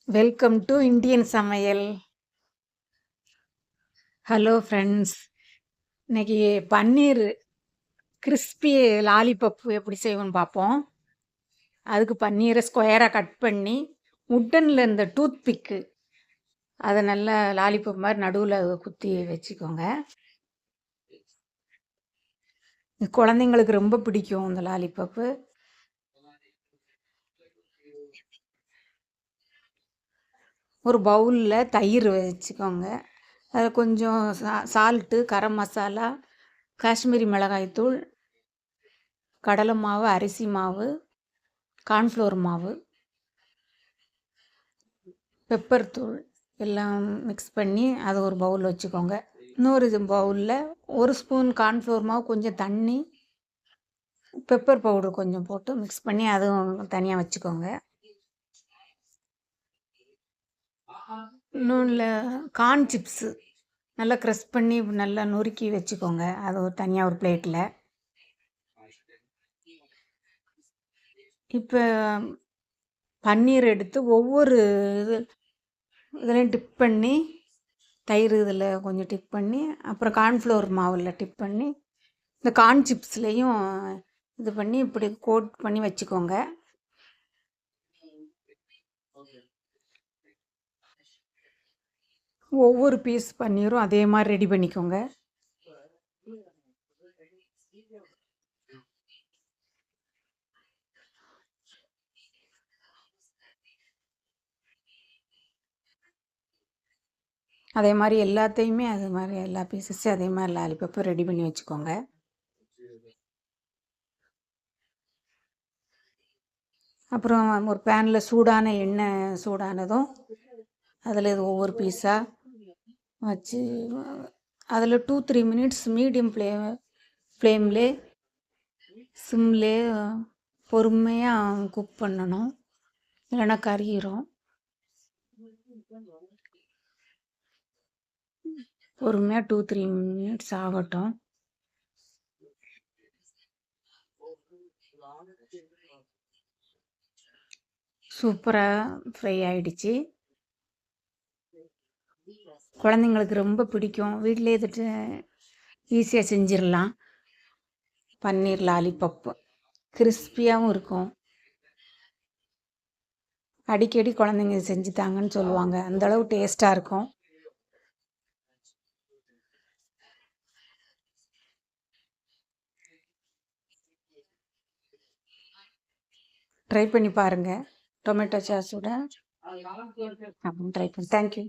Welcome to Indian சமையல். Hello friends. இன்னைக்கு பன்னீர் crispy lollipop எப்படி செய்வோன்னு பார்ப்போம். அதுக்கு பன்னீரை ஸ்கொயராக கட் பண்ணி உட்டனில் இந்த டூத் பிக்கு அதை நல்லா லாலிபப் மாதிரி நடுவில் குத்தி வச்சுக்கோங்க. குழந்தைங்களுக்கு ரொம்ப பிடிக்கும் இந்த லாலிபப்பு. ஒரு பவுலில் தயிர் வச்சுக்கோங்க. அதில் கொஞ்சம் சால்ட்டு, கரம் மசாலா, காஷ்மீரி மிளகாய்த்தூள், கடலை மாவு, அரிசி மாவு, கார்ன்ஃப்ளவர் மாவு, பெப்பர் தூள் எல்லாம் மிக்ஸ் பண்ணி அதை ஒரு பவுல் வச்சுக்கோங்க. இன்னொரு பவுலில் ஒரு ஸ்பூன் கார்ன்ஃப்ளவர் மாவு, கொஞ்சம் தண்ணி, பெப்பர் பவுடர் கொஞ்சம் போட்டு மிக்ஸ் பண்ணி அதுவும் தனியாக வச்சுக்கோங்க. இன்னொன்று கார்ன் சிப்ஸு நல்லா க்ரஷ் பண்ணி நல்லா நொறுக்கி வச்சுக்கோங்க. அது ஒரு தனியாக ஒரு பிளேட்டில். இப்போ பன்னீர் எடுத்து ஒவ்வொரு இதுலையும் டிப் பண்ணி, தயிர் இதில் கொஞ்சம் டிப் பண்ணி, அப்புறம் கார்ன்ஃப்ளவர் மாவில் டிப் பண்ணி, இந்த கார்ன் சிப்ஸ்லேயும் இது பண்ணி இப்படி கோட் பண்ணி வச்சுக்கோங்க. ஒவ்வொரு பீஸ் பன்னீரும் அதே மாதிரி ரெடி பண்ணிக்கோங்க. அதே மாதிரி எல்லாத்தையுமே அது மாதிரி எல்லா பீசஸையும் அதே மாதிரி லாலிபப்பு ரெடி பண்ணி வச்சுக்கோங்க. அப்புறம் ஒரு பேனில் சூடான எண்ணெய் சூடானதும் அதில் இது ஒவ்வொரு பீஸாக வச்சு அதில் 2-3 மினிட்ஸ் மீடியம் ஃப்ளேம்லே சிம்லே பொறுமையாக குக் பண்ணணும், இல்லைன்னா கறியிரும். பொறுமையாக 2-3 மினிட்ஸ் ஆகட்டும். சூப்பராக ஃப்ரை ஆகிடுச்சு. குழந்தைங்களுக்கு ரொம்ப பிடிக்கும். வீட்டிலே இதுட்டு ஈஸியாக செஞ்சிடலாம். பன்னீர் லாலிபப்பு கிறிஸ்பியாகவும் இருக்கும். அடிக்கடி குழந்தைங்க செஞ்சு தாங்கன்னு சொல்லுவாங்க, அந்தளவு டேஸ்ட்டாக இருக்கும். ட்ரை பண்ணி பாருங்கள். டொமேட்டோ சாஸோட ட்ரை பண்ணி. தேங்க்யூ.